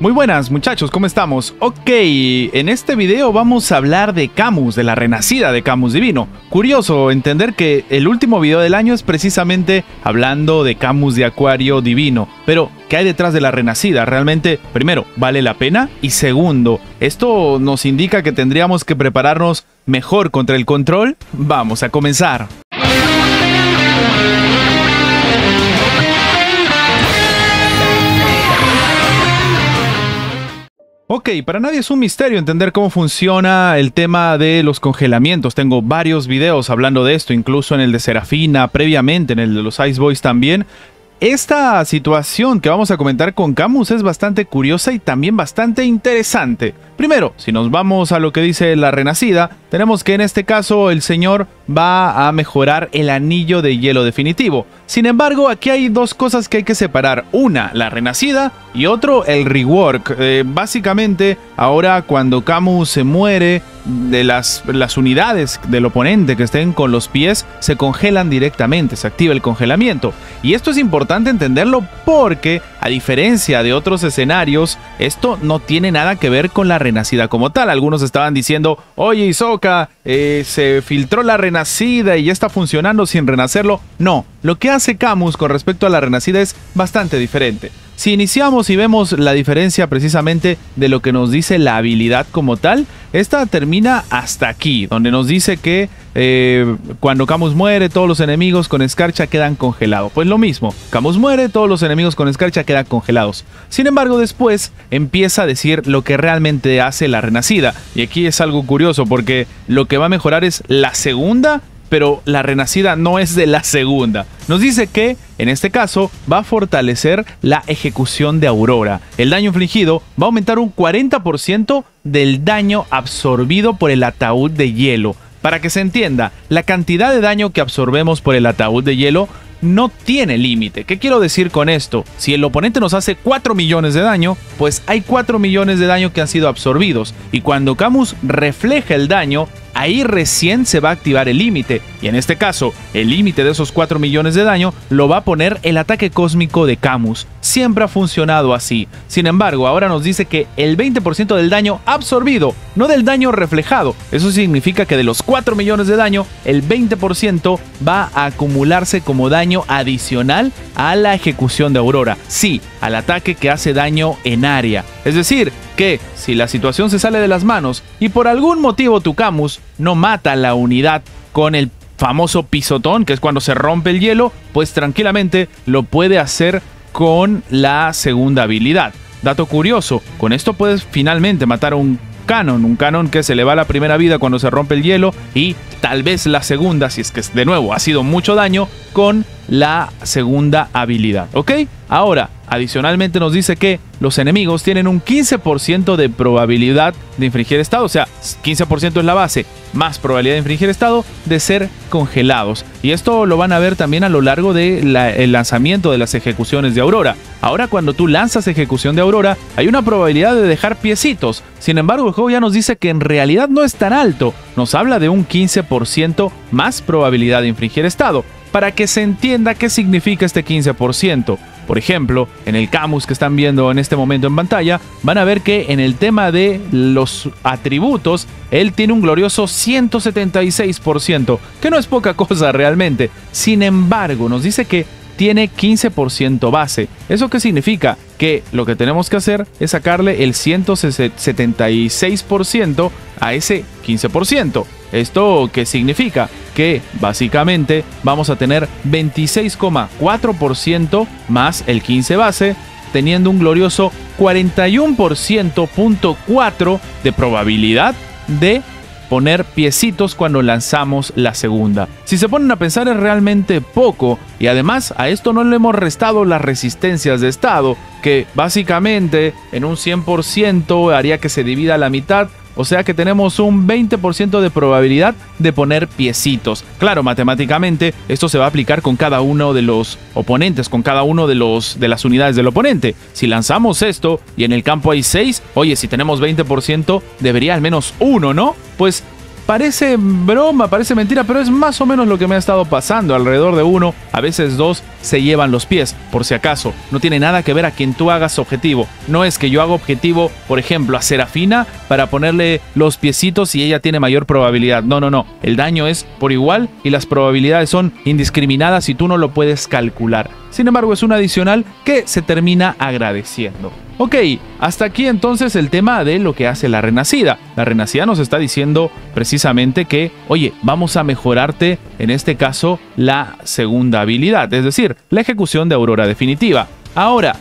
Muy buenas muchachos, ¿cómo estamos? Ok, en este video vamos a hablar de Camus, de la renacida de Camus Divino. Curioso entender que el último video del año es precisamente hablando de Camus de Acuario Divino. Pero, ¿qué hay detrás de la renacida? ¿Realmente, primero, vale la pena? Y segundo, ¿esto nos indica que tendríamos que prepararnos mejor contra el control? Vamos a comenzar. Ok, para nadie es un misterio entender cómo funciona el tema de los congelamientos. Tengo varios videos hablando de esto, incluso en el de Serafina, previamente en el de los Ice Boys también. Esta situación que vamos a comentar con Camus es bastante curiosa y también bastante interesante. Primero, si nos vamos a lo que dice la renacida, tenemos que en este caso el señor va a mejorar el anillo de hielo definitivo. Sin embargo, aquí hay dos cosas que hay que separar. Una, la renacida, y otro, el rework. Básicamente, ahora cuando Camus se muere, de las unidades del oponente que estén con los pies se congelan directamente, se activa el congelamiento. Y esto es importante entenderlo porque, a diferencia de otros escenarios, esto no tiene nada que ver con la renacida como tal. Algunos estaban diciendo, oye Hisoka, se filtró la renacida y ya está funcionando sin renacerlo. No, lo que hace Camus con respecto a la renacida es bastante diferente. Si iniciamos y vemos la diferencia precisamente de lo que nos dice la habilidad como tal, esta termina hasta aquí, donde nos dice que cuando Camus muere, todos los enemigos con escarcha quedan congelados. Pues lo mismo, Camus muere, todos los enemigos con escarcha quedan congelados. Sin embargo, después empieza a decir lo que realmente hace la renacida. Y aquí es algo curioso porque lo que va a mejorar es la segunda, pero la renacida no es de la segunda. Nos dice que, en este caso, va a fortalecer la ejecución de Aurora. El daño infligido va a aumentar un 40% del daño absorbido por el ataúd de hielo. Para que se entienda, la cantidad de daño que absorbemos por el ataúd de hielo no tiene límite. ¿Qué quiero decir con esto? Si el oponente nos hace 4 millones de daño, pues hay 4 millones de daño que han sido absorbidos. Y cuando Camus refleja el daño, ahí recién se va a activar el límite. Y en este caso, el límite de esos 4 millones de daño lo va a poner el ataque cósmico de Camus. Siempre ha funcionado así. Sin embargo, ahora nos dice que el 20% del daño absorbido, no del daño reflejado. Eso significa que de los 4 millones de daño, el 20% va a acumularse como daño adicional a la ejecución de Aurora. Sí, al ataque que hace daño en área. Es decir, que si la situación se sale de las manos y por algún motivo tu Camus no mata a la unidad con el famoso pisotón, que es cuando se rompe el hielo, pues tranquilamente lo puede hacer con la segunda habilidad. Dato curioso, con esto puedes finalmente matar a un canon que se le va la primera vida cuando se rompe el hielo y tal vez la segunda, si es que de nuevo ha sido mucho daño, con la segunda habilidad, ¿ok? Ahora, adicionalmente nos dice que los enemigos tienen un 15% de probabilidad de infringir estado, o sea, 15% es la base, más probabilidad de infringir estado de ser congelados. Y esto lo van a ver también a lo largo del lanzamiento de las ejecuciones de Aurora. Ahora cuando tú lanzas ejecución de Aurora, hay una probabilidad de dejar piecitos. Sin embargo, el juego ya nos dice que en realidad no es tan alto. Nos habla de un 15% más probabilidad de infringir estado. Para que se entienda qué significa este 15%. Por ejemplo, en el Camus que están viendo en este momento en pantalla, van a ver que en el tema de los atributos, él tiene un glorioso 176%, que no es poca cosa realmente. Sin embargo, nos dice que tiene 15% base. ¿Eso qué significa? Que lo que tenemos que hacer es sacarle el 176% a ese 15%. ¿Esto qué significa? Que básicamente vamos a tener 26,4% más el 15 base, teniendo un glorioso 41,4% de probabilidad de poner piecitos cuando lanzamos la segunda. Si se ponen a pensar es realmente poco, y además a esto no le hemos restado las resistencias de estado, que básicamente en un 100% haría que se divida a la mitad. O sea que tenemos un 20% de probabilidad de poner piecitos. Claro, matemáticamente esto se va a aplicar con cada uno de los oponentes, con cada uno de las unidades del oponente. Si lanzamos esto y en el campo hay 6, oye, si tenemos 20%, debería al menos uno, ¿no? Pues parece broma, parece mentira, pero es más o menos lo que me ha estado pasando. Alrededor de 1, a veces 2, se llevan los pies. Por si acaso, no tiene nada que ver a quien tú hagas objetivo. No es que yo haga objetivo, por ejemplo, a Serafina para ponerle los piecitos y ella tiene mayor probabilidad. No, no, no. El daño es por igual y las probabilidades son indiscriminadas y tú no lo puedes calcular. Sin embargo, es un adicional que se termina agradeciendo. Ok, hasta aquí entonces el tema de lo que hace la Renacida. La Renacida nos está diciendo precisamente que, oye, vamos a mejorarte, en este caso, la segunda habilidad, es decir, la ejecución de Aurora definitiva. Ahora,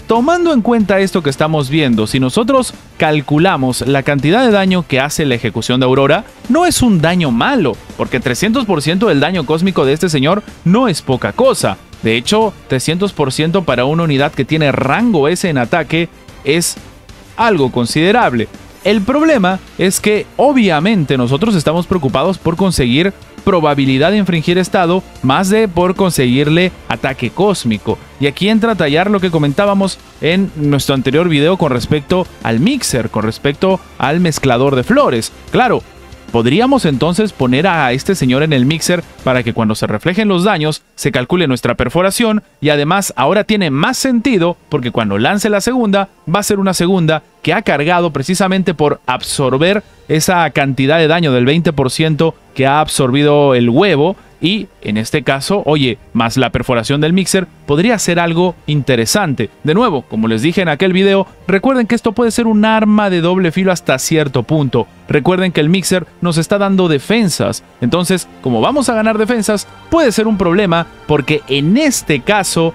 tomando en cuenta esto que estamos viendo, si nosotros calculamos la cantidad de daño que hace la ejecución de Aurora, no es un daño malo, porque 300% del daño cósmico de este señor no es poca cosa. De hecho, 300% para una unidad que tiene rango S en ataque es algo considerable. El problema es que obviamente nosotros estamos preocupados por conseguir probabilidad de infringir estado más de por conseguirle ataque cósmico. Y aquí entra a tallar lo que comentábamos en nuestro anterior video con respecto al mixer, con respecto al mezclador de flores. Claro, podríamos entonces poner a este señor en el mixer para que cuando se reflejen los daños se calcule nuestra perforación y además ahora tiene más sentido porque cuando lance la segunda va a ser una segunda que ha cargado precisamente por absorber esa cantidad de daño del 20% que ha absorbido el huevo y en este caso, oye, más la perforación del mixer podría ser algo interesante. De nuevo, como les dije en aquel video, recuerden que esto puede ser un arma de doble filo hasta cierto punto. Recuerden que el mixer nos está dando defensas, entonces como vamos a ganar defensas puede ser un problema porque en este caso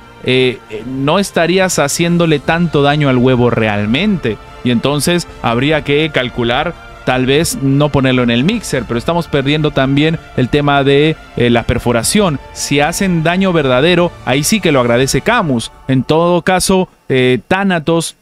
no estarías haciéndole tanto daño al huevo realmente y entonces habría que calcular tal vez no ponerlo en el mixer, pero estamos perdiendo también el tema de la perforación. Si hacen daño verdadero, ahí sí que lo agradece Camus. En todo caso, Thanatos,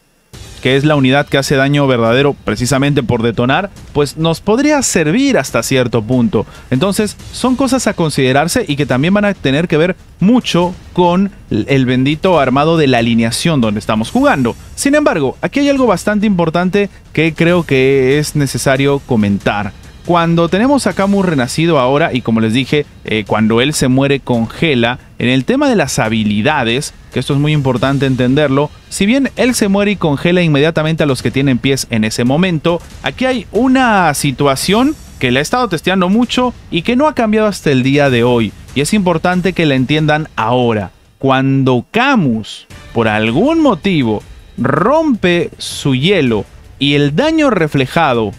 que es la unidad que hace daño verdadero precisamente por detonar, pues nos podría servir hasta cierto punto. Entonces son cosas a considerarse y que también van a tener que ver mucho con el bendito armado de la alineación donde estamos jugando. Sin embargo, aquí hay algo bastante importante que creo que es necesario comentar. Cuando tenemos a Camus renacido ahora, y como les dije, cuando él se muere congela, en el tema de las habilidades, que esto es muy importante entenderlo, si bien él se muere y congela inmediatamente a los que tienen pies en ese momento, aquí hay una situación que la he estado testeando mucho y que no ha cambiado hasta el día de hoy, y es importante que la entiendan ahora. Cuando Camus, por algún motivo, rompe su hielo y el daño reflejado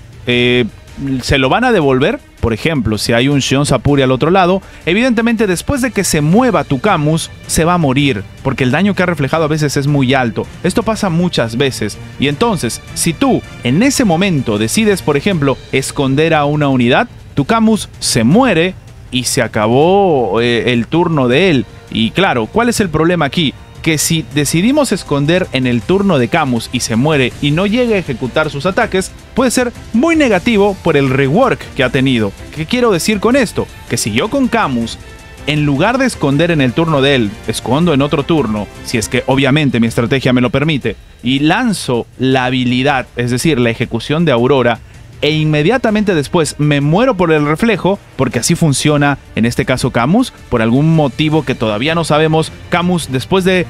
se lo van a devolver, por ejemplo, si hay un Shion Sapuri al otro lado, evidentemente después de que se mueva tu Camus, se va a morir, porque el daño que ha reflejado a veces es muy alto. Esto pasa muchas veces, y entonces, si tú en ese momento decides, por ejemplo, esconder a una unidad, tu Camus se muere y se acabó el turno de él. Y claro, ¿cuál es el problema aquí? Que si decidimos esconder en el turno de Camus y se muere y no llega a ejecutar sus ataques, puede ser muy negativo por el rework que ha tenido. ¿Qué quiero decir con esto? Que si yo con Camus, en lugar de esconder en el turno de él, escondo en otro turno, si es que obviamente mi estrategia me lo permite, y lanzo la habilidad, es decir, la ejecución de Aurora, e inmediatamente después me muero por el reflejo, porque así funciona en este caso Camus, por algún motivo que todavía no sabemos. Camus, después de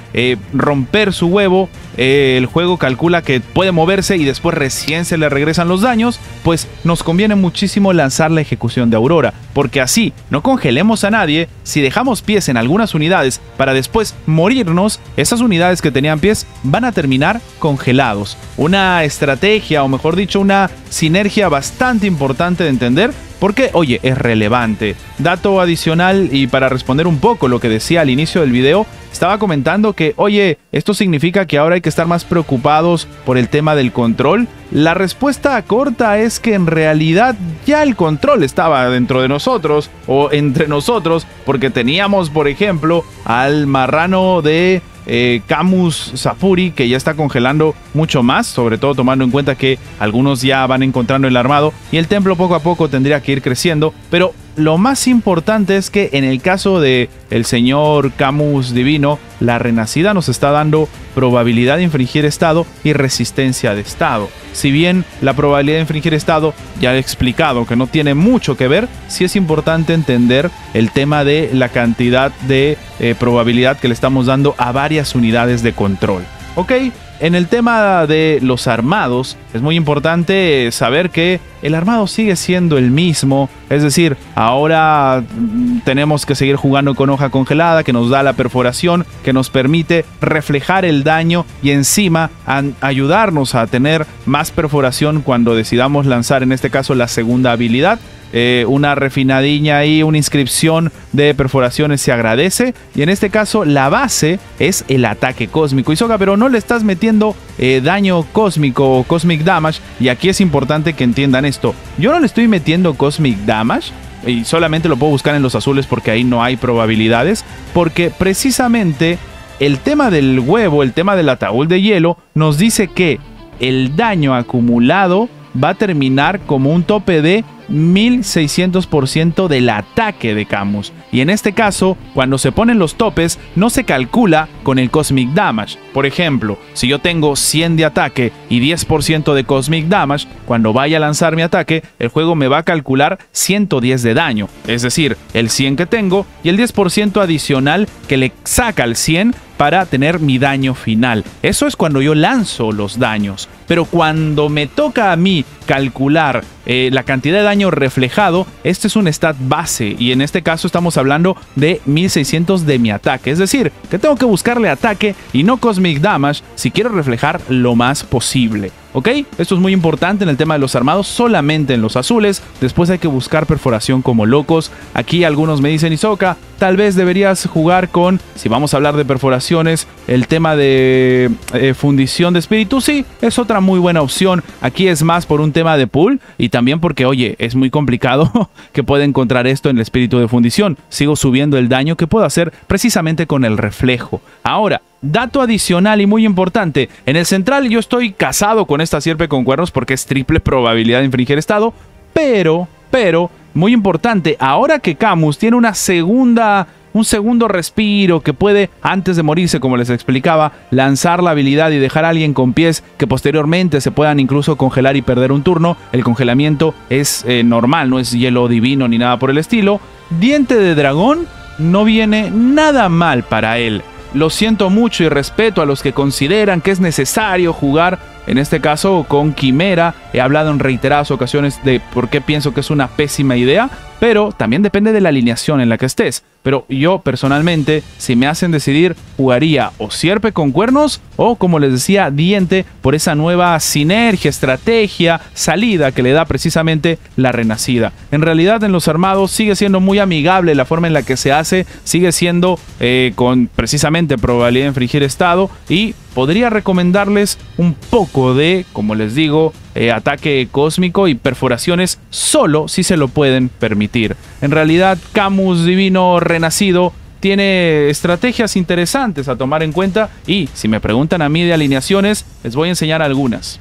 romper su huevo, el juego calcula que puede moverse y después recién se le regresan los daños, pues nos conviene muchísimo lanzar la ejecución de Aurora, porque así no congelemos a nadie. Si dejamos pies en algunas unidades para después morirnos, esas unidades que tenían pies van a terminar congelados. Una estrategia, o mejor dicho, una sinergia bastante importante de entender, porque, oye, es relevante. Dato adicional, y para responder un poco lo que decía al inicio del video, estaba comentando que, oye, esto significa que ahora hay que estar más preocupados por el tema del control. La respuesta corta es que en realidad ya el control estaba dentro de nosotros, o entre nosotros, porque teníamos, por ejemplo, al marrano de Camus Sapuri, que ya está congelando mucho más, sobre todo tomando en cuenta que algunos ya van encontrando el armado y el templo poco a poco tendría que ir creciendo, pero lo más importante es que en el caso de el señor Camus Divino, la Renacida nos está dando probabilidad de infringir estado y resistencia de estado. Si bien la probabilidad de infringir estado, ya he explicado que no tiene mucho que ver, sí es importante entender el tema de la cantidad de probabilidad que le estamos dando a varias unidades de control. ¿Ok? En el tema de los armados, es muy importante saber que el armado sigue siendo el mismo. Es decir, ahora tenemos que seguir jugando con hoja congelada, que nos da la perforación, que nos permite reflejar el daño y encima ayudarnos a tener más perforación cuando decidamos lanzar, en este caso, la segunda habilidad. Una refinadilla ahí, una inscripción de perforaciones se agradece. Y en este caso la base es el ataque cósmico. Hisoka, pero no le estás metiendo daño cósmico o cosmic damage. Y aquí es importante que entiendan esto. Yo no le estoy metiendo cosmic damage. Y solamente lo puedo buscar en los azules porque ahí no hay probabilidades. Porque precisamente el tema del huevo, el tema del ataúd de hielo, nos dice que el daño acumulado va a terminar como un tope de 1600% del ataque de Camus. Y en este caso, cuando se ponen los topes, no se calcula con el Cosmic Damage. Por ejemplo, si yo tengo 100 de ataque y 10% de Cosmic Damage, cuando vaya a lanzar mi ataque, el juego me va a calcular 110 de daño. Es decir, el 100 que tengo y el 10% adicional que le saca al 100 para tener mi daño final. Eso es cuando yo lanzo los daños. Pero cuando me toca a mí calcular la cantidad de daño reflejado, este es un stat base y en este caso estamos hablando de 1600 de mi ataque. Es decir, que tengo que buscarle ataque y no cosmic damage si quiero reflejar lo más posible. ¿Ok? Esto es muy importante en el tema de los armados, solamente en los azules. Después hay que buscar perforación como locos. Aquí algunos me dicen, Hisoka, tal vez deberías jugar con, si vamos a hablar de perforaciones, el tema de fundición de espíritu. Sí, es otra muy buena opción. Aquí es más por un tema de pool y también porque, oye, es muy complicado que pueda encontrar esto en el espíritu de fundición. Sigo subiendo el daño que puedo hacer precisamente con el reflejo. Ahora, dato adicional y muy importante, en el central yo estoy casado con esta sierpe con cuernos porque es triple probabilidad de infringir estado, pero, muy importante, ahora que Camus tiene un segundo respiro que puede, antes de morirse, como les explicaba, lanzar la habilidad y dejar a alguien con pies que posteriormente se puedan incluso congelar y perder un turno. El congelamiento es normal, no es hielo divino ni nada por el estilo. Diente de dragón no viene nada mal para él. Lo siento mucho y respeto a los que consideran que es necesario jugar, en este caso con Quimera. He hablado en reiteradas ocasiones de por qué pienso que es una pésima idea, pero también depende de la alineación en la que estés. Pero yo personalmente, si me hacen decidir, jugaría o sierpe con cuernos o, como les decía, diente, por esa nueva sinergia, estrategia, salida que le da precisamente la Renacida. En realidad en los armados sigue siendo muy amigable la forma en la que se hace, sigue siendo con precisamente probabilidad de infringir estado y podría recomendarles un poco de, como les digo, ataque cósmico y perforaciones solo si se lo pueden permitir. En realidad, Camus Divino Renacido tiene estrategias interesantes a tomar en cuenta y si me preguntan a mí de alineaciones, les voy a enseñar algunas.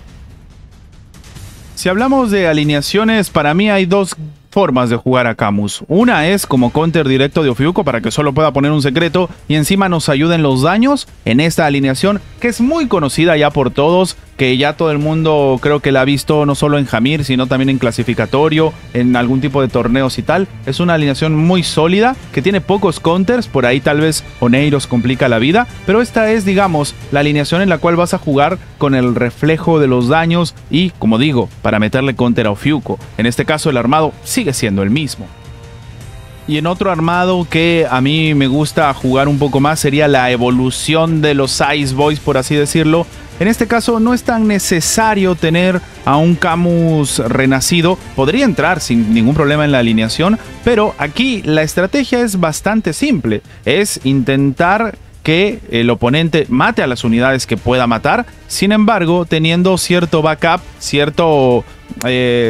Si hablamos de alineaciones, para mí hay dos formas de jugar a Camus. Una es como counter directo de Ofiuco para que solo pueda poner un secreto y encima nos ayuden los daños en esta alineación que es muy conocida ya por todos, que ya todo el mundo creo que la ha visto no solo en Hamir, sino también en clasificatorio, en algún tipo de torneos y tal. Es una alineación muy sólida, que tiene pocos counters, por ahí tal vez Oneiros complica la vida, pero esta es, digamos, la alineación en la cual vas a jugar con el reflejo de los daños y, como digo, para meterle counter a Ofiuco. En este caso el armado sigue siendo el mismo. Y en otro armado que a mí me gusta jugar un poco más sería la evolución de los Ice Boys, por así decirlo. En este caso no es tan necesario tener a un Camus renacido, podría entrar sin ningún problema en la alineación, pero aquí la estrategia es bastante simple, es intentar que el oponente mate a las unidades que pueda matar, sin embargo teniendo cierto backup, cierto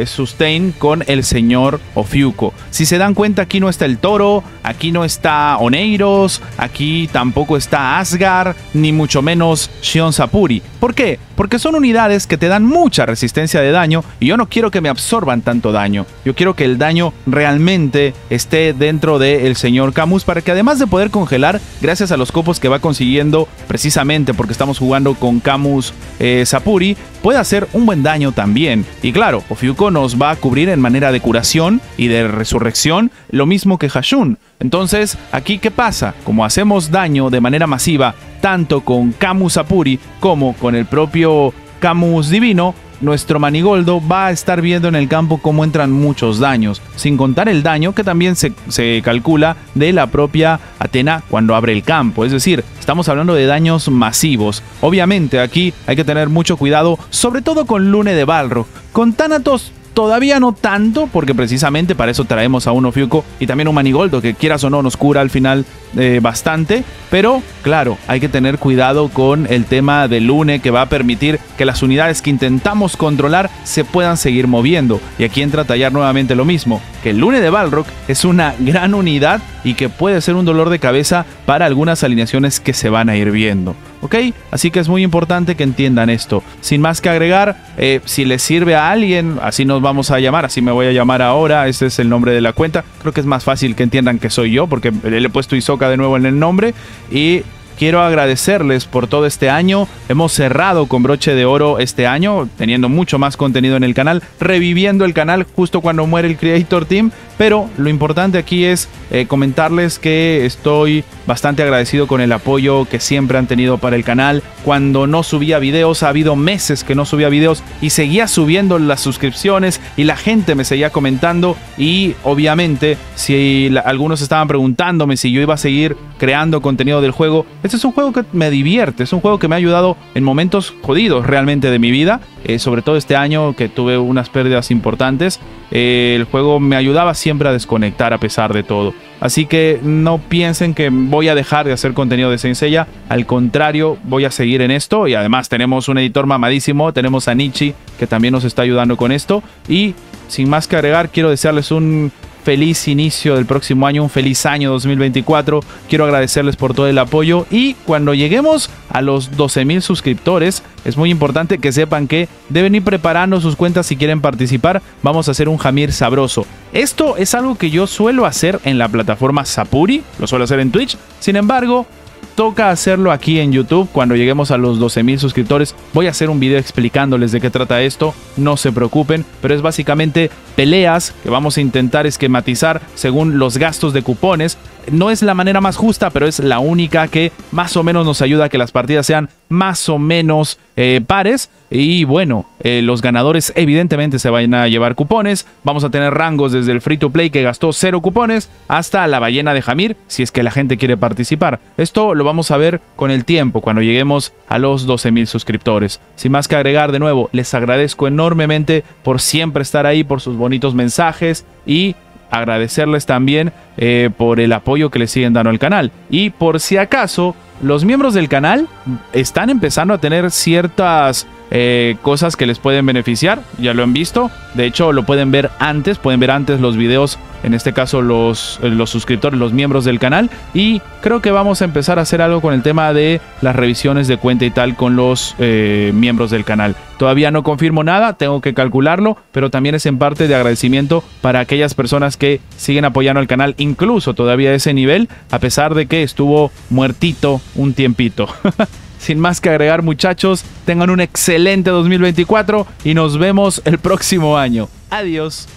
sustain con el señor Ofiuco. Si se dan cuenta, aquí no está el Toro, aquí no está Oneiros, aquí tampoco está Asgard, ni mucho menos Shion Sapuri. ¿Por qué? Porque son unidades que te dan mucha resistencia de daño y yo no quiero que me absorban tanto daño. Yo quiero que el daño realmente esté dentro del señor Camus, para que además de poder congelar, gracias a los copos que va consiguiendo precisamente porque estamos jugando con Camus Sapuri, puede hacer un buen daño también. Y claro, Ofiuco nos va a cubrir en manera de curación y de resurrección, lo mismo que Hashun. Entonces, aquí ¿qué pasa? Como hacemos daño de manera masiva, tanto con Camus Sapuri como con el propio Camus Divino, nuestro Manigoldo va a estar viendo en el campo cómo entran muchos daños, sin contar el daño que también se calcula de la propia Athena cuando abre el campo. Es decir, estamos hablando de daños masivos. Obviamente aquí hay que tener mucho cuidado, sobre todo con Lune de Balrog. Con Thanatos todavía no tanto, porque precisamente para eso traemos a un Ofiuco y también un Manigoldo, que quieras o no nos cura al final bastante. Pero claro, hay que tener cuidado con el tema de Lune, que va a permitir que las unidades que intentamos controlar se puedan seguir moviendo. Y aquí entra a tallar nuevamente lo mismo, que el Lune de Balrog es una gran unidad y que puede ser un dolor de cabeza para algunas alineaciones que se van a ir viendo. ¿Ok? Así que es muy importante que entiendan esto. Sin más que agregar, si les sirve a alguien, así nos vamos a llamar, así me voy a llamar ahora, este es el nombre de la cuenta. Creo que es más fácil que entiendan que soy yo, porque le he puesto Hisoka de nuevo en el nombre. Y quiero agradecerles por todo este año. Hemos cerrado con broche de oro este año, teniendo mucho más contenido en el canal, reviviendo el canal justo cuando muere el Creator Team. Pero lo importante aquí es comentarles que estoy bastante agradecido con el apoyo que siempre han tenido para el canal. Cuando no subía videos, ha habido meses que no subía videos y seguía subiendo las suscripciones y la gente me seguía comentando. Y obviamente, si algunos estaban preguntándome si yo iba a seguir creando contenido del juego, este es un juego que me divierte, es un juego que me ha ayudado en momentos jodidos realmente de mi vida, sobre todo este año que tuve unas pérdidas importantes. El juego me ayudaba siempre a desconectar a pesar de todo. Así que no piensen que voy a dejar de hacer contenido de Saint Seiya. Al contrario, voy a seguir en esto. Y además tenemos un editor mamadísimo. Tenemos a Nichi, que también nos está ayudando con esto. Y sin más que agregar, quiero desearles un feliz inicio del próximo año, un feliz año 2024. Quiero agradecerles por todo el apoyo y cuando lleguemos a los 12,000 suscriptores, es muy importante que sepan que deben ir preparando sus cuentas si quieren participar. Vamos a hacer un Hamir sabroso. Esto es algo que yo suelo hacer en la plataforma Sapuri, lo suelo hacer en Twitch. Sin embargo, toca hacerlo aquí en YouTube. Cuando lleguemos a los 12,000 suscriptores voy a hacer un video explicándoles de qué trata esto, no se preocupen, pero es básicamente peleas que vamos a intentar esquematizar según los gastos de cupones. No es la manera más justa, pero es la única que más o menos nos ayuda a que las partidas sean más o menos pares. Y bueno, los ganadores evidentemente se van a llevar cupones. Vamos a tener rangos desde el free to play que gastó 0 cupones hasta la ballena de Hamir, si es que la gente quiere participar. Esto lo vamos a ver con el tiempo, cuando lleguemos a los 12,000 suscriptores. Sin más que agregar, de nuevo, les agradezco enormemente por siempre estar ahí, por sus bonitos mensajes y agradecerles también por el apoyo que le siguen dando al canal. Y por si acaso, los miembros del canal están empezando a tener ciertas cosas que les pueden beneficiar. Ya lo han visto. De hecho, lo pueden ver antes. Pueden ver antes los videos. En este caso, los suscriptores, los miembros del canal. Y creo que vamos a empezar a hacer algo con el tema de las revisiones de cuenta y tal con los miembros del canal. Todavía no confirmo nada, tengo que calcularlo, pero también es en parte de agradecimiento para aquellas personas que siguen apoyando al canal, incluso todavía a ese nivel, a pesar de que estuvo muertito un tiempito. Sin más que agregar, muchachos, tengan un excelente 2024 y nos vemos el próximo año. Adiós.